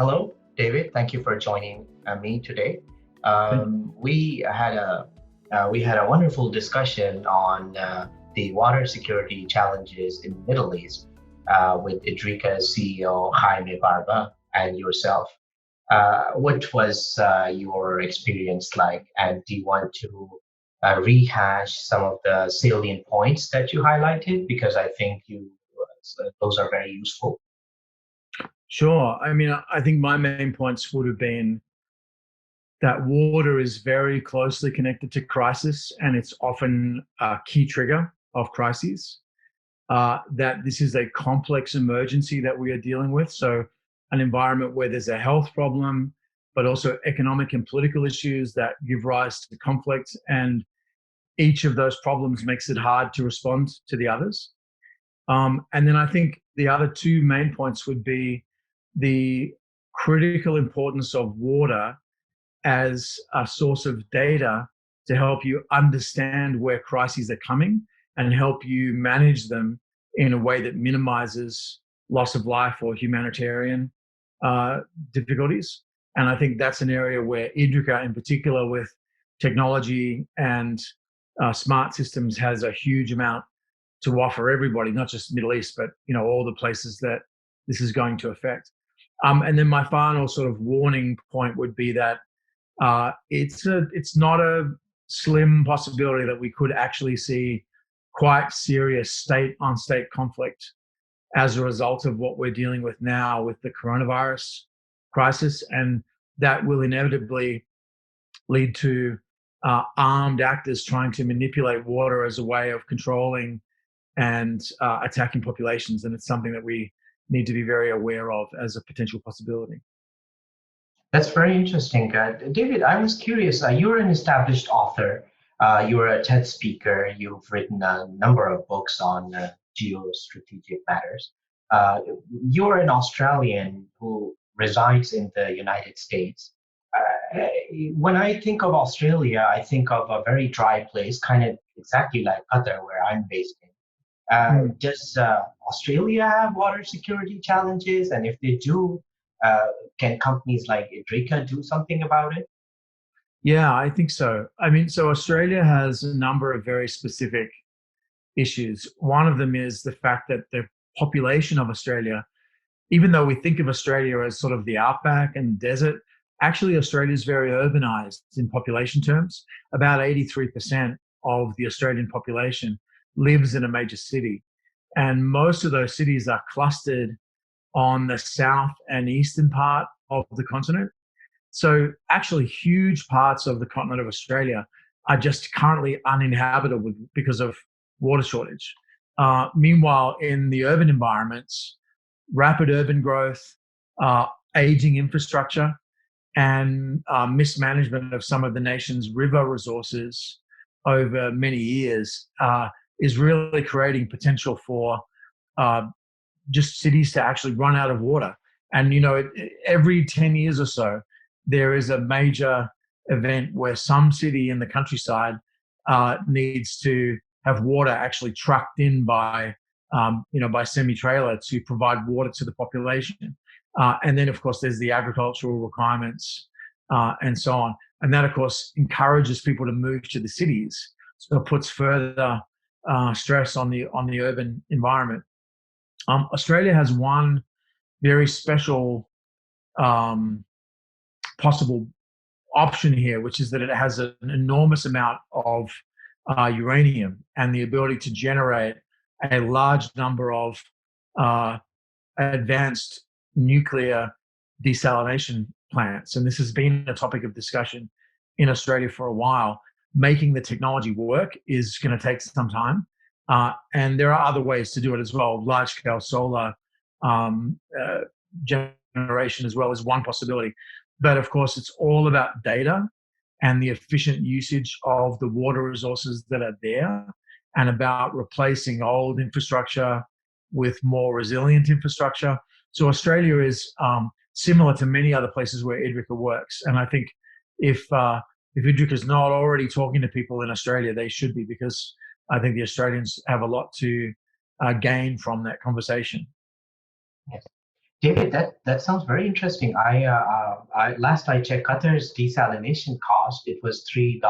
Hello, David. Thank you for joining me today. Thank you. We had a wonderful discussion on the water security challenges in the Middle East with Idrica's CEO Jaime Barba and yourself. What was your experience like, and do you want to rehash some of the salient points that you highlighted? Because I think those are very useful. Sure. I think my main points would have been that water is very closely connected to crisis, and it's often a key trigger of crises. That this is a complex emergency that we are dealing with. So, an environment where there's a health problem, but also economic and political issues that give rise to conflict, and each of those problems makes it hard to respond to the others. And then I think the other two main points would be the critical importance of water as a source of data to help you understand where crises are coming and help you manage them in a way that minimizes loss of life or humanitarian difficulties. And I think that's an area where Idrica, in particular, with technology and smart systems, has a huge amount to offer everybody, not just Middle East, but all the places that this is going to affect. And then my final sort of warning point would be that it's not a slim possibility that we could actually see quite serious state-on-state conflict as a result of what we're dealing with now with the coronavirus crisis, and that will inevitably lead to armed actors trying to manipulate water as a way of controlling and attacking populations, and it's something that we need to be very aware of as a potential possibility. That's very interesting. David, I was curious. You're an established author. You're a TED speaker. You've written a number of books on geostrategic matters. You're an Australian who resides in the United States. When I think of Australia, I think of a very dry place, kind of exactly like Qatar, where I'm based in. Does Australia have water security challenges? And if they do, can companies like Idrica do something about it? Yeah, I think so. So Australia has a number of very specific issues. One of them is the fact that the population of Australia, even though we think of Australia as sort of the outback and desert, actually Australia is very urbanized in population terms. About 83% of the Australian population lives in a major city. And most of those cities are clustered on the south and eastern part of the continent. So actually huge parts of the continent of Australia are just currently uninhabitable because of water shortage. Meanwhile, in the urban environments, rapid urban growth, aging infrastructure, and mismanagement of some of the nation's river resources over many years is really creating potential for just cities to actually run out of water. And, every 10 years or so, there is a major event where some city in the countryside needs to have water actually trucked in by semi-trailer to provide water to the population. And then, of course, there's the agricultural requirements and so on. And that, of course, encourages people to move to the cities. So it puts further stress on the urban environment. Australia has one very special possible option here, which is that it has an enormous amount of uranium and the ability to generate a large number of advanced nuclear desalination plants. And this has been a topic of discussion in Australia for a while. Making the technology work is going to take some time. And there are other ways to do it as well. Large-scale solar generation as well is one possibility. But of course, it's all about data and the efficient usage of the water resources that are there, and about replacing old infrastructure with more resilient infrastructure. So Australia is similar to many other places where Idrica works. And I think if Idrica is not already talking to people in Australia, they should be, because I think the Australians have a lot to gain from that conversation. Yes. David, that sounds very interesting. Last I checked, Qatar's desalination cost, it was $3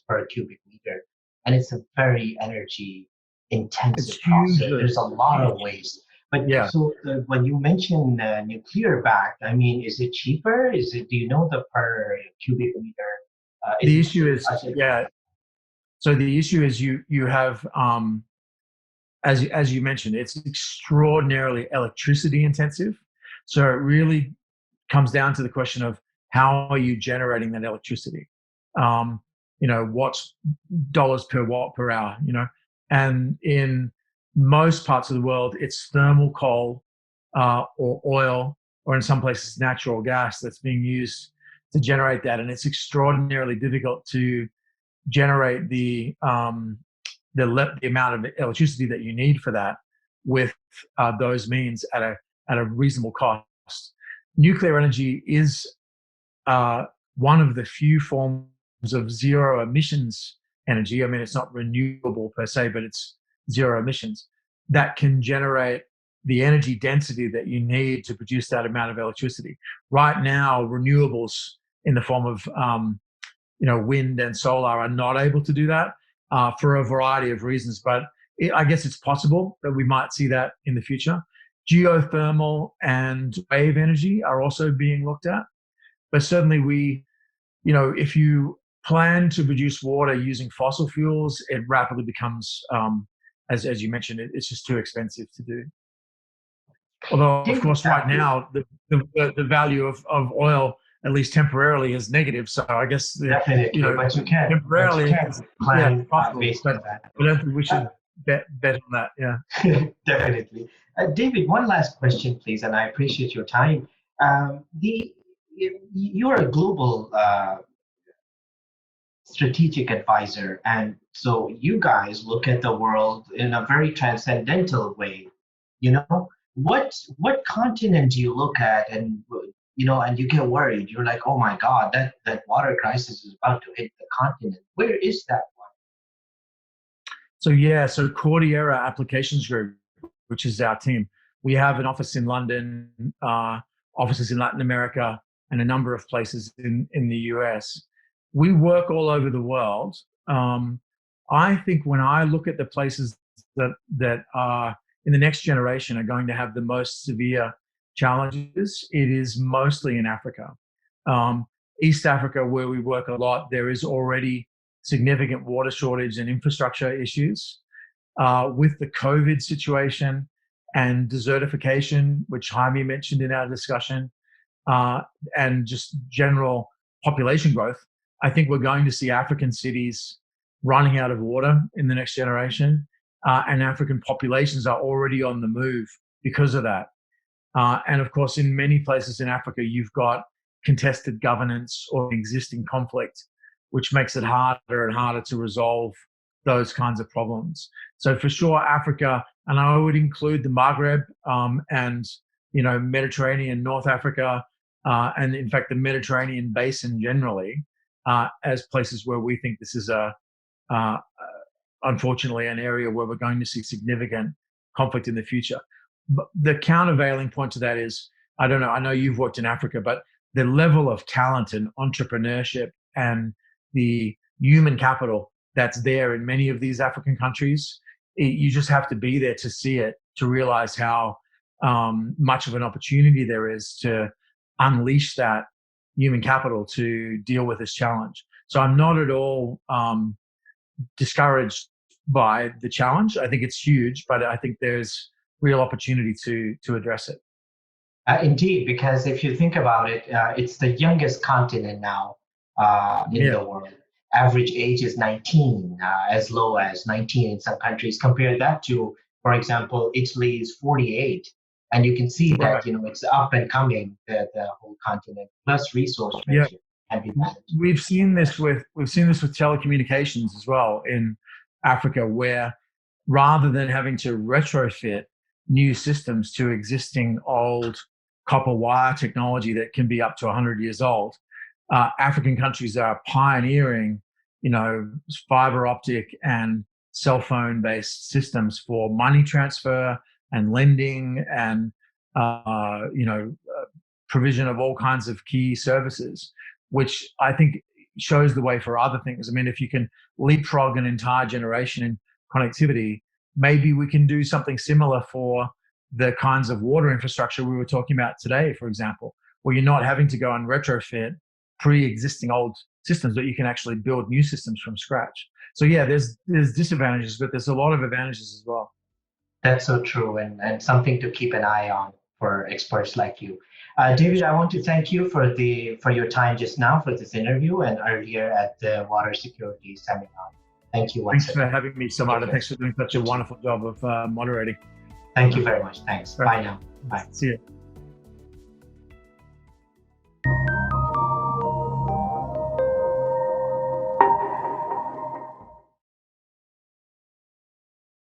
per cubic meter, and it's a very energy It's intensive process. hugely There's a lot of huge. waste. But Yeah. so when you mention nuclear backed, I mean, is it cheaper? Is it? Do you know the per cubic meter? Is The it? issue is, yeah. So the issue is you have as you mentioned, it's extraordinarily electricity intensive. So it really comes down to the question of how are you generating that electricity? Um, what's dollars per watt per hour? And in most parts of the world, it's thermal coal or oil, or in some places natural gas that's being used to generate that, and it's extraordinarily difficult to generate the amount of electricity that you need for that with those means at a reasonable cost. Nuclear energy is one of the few forms of zero emissions energy. I mean, it's not renewable per se, but it's zero emissions that can generate the energy density that you need to produce that amount of electricity. Right now, renewables in the form of wind and solar are not able to do that for a variety of reasons. But I guess it's possible that we might see that in the future. Geothermal and wave energy are also being looked at. But certainly if you plan to produce water using fossil fuels, it rapidly becomes, as you mentioned, it's just too expensive to do. Although, of David, course, right now the value of oil, at least temporarily, is negative. So I guess definitely, but you temporarily, can't plan possible. based But on that. I don't think we Uh, should bet on that. Yeah. Definitely. David, one last question, please, and I appreciate your time. You're a global strategic advisor, and so you guys look at the world in a very transcendental way. You know, what continent do you look at, and and you get worried? You're like, oh my God, that water crisis is about to hit the continent. Where is that one? So Cordillera Applications Group, which is our team, we have an office in London, offices in Latin America, and a number of places in the US. We work all over the world. I think when I look at the places that are in the next generation are going to have the most severe challenges, it is mostly in Africa. Um, East Africa, where we work a lot, there is already significant water shortage and infrastructure issues. With the COVID situation and desertification, which Jaime mentioned in our discussion, and just general population growth, I think we're going to see African cities running out of water in the next generation, and African populations are already on the move because of that. And of course, in many places in Africa, you've got contested governance or existing conflict, which makes it harder and harder to resolve those kinds of problems. So for sure, Africa, and I would include the Maghreb and Mediterranean, North Africa, and in fact the Mediterranean basin generally, as places where we think this is uh, unfortunately an area where we're going to see significant conflict in the future. But the countervailing point to that is, I don't know, I know you've worked in Africa, but the level of talent and entrepreneurship and the human capital that's there in many of these African countries, you just have to be there to see it, to realize how much of an opportunity there is to unleash that human capital to deal with this challenge. So I'm not at all discouraged by the challenge. I think it's huge, but I think there's real opportunity to address it. Indeed, because if you think about it, it's the youngest continent now in Yeah, the world. Average age is 19, as low as 19 in some countries. Compare that to, for example, Italy is 48. And you can see right. that, it's up and coming, the whole continent, plus resource Yeah, rich can be managed. we've seen this with telecommunications as well in Africa, where rather than having to retrofit new systems to existing old copper wire technology that can be up to 100 years old, African countries are pioneering, fiber optic and cell phone based systems for money transfer and lending and provision of all kinds of key services, which I think shows the way for other things. I mean, if you can leapfrog an entire generation in connectivity, maybe we can do something similar for the kinds of water infrastructure we were talking about today, for example, where you're not having to go and retrofit pre-existing old systems, but you can actually build new systems from scratch. So yeah, there's disadvantages, but there's a lot of advantages as well. That's so true, and something to keep an eye on for experts like you. David, I want to thank you for your time just now for this interview and earlier at the Water Security Seminar. Thank you once again. Thanks for having me, Samara. Thanks for doing such a wonderful job of moderating. Thank you very much. Thanks. Bye now. Bye. See you.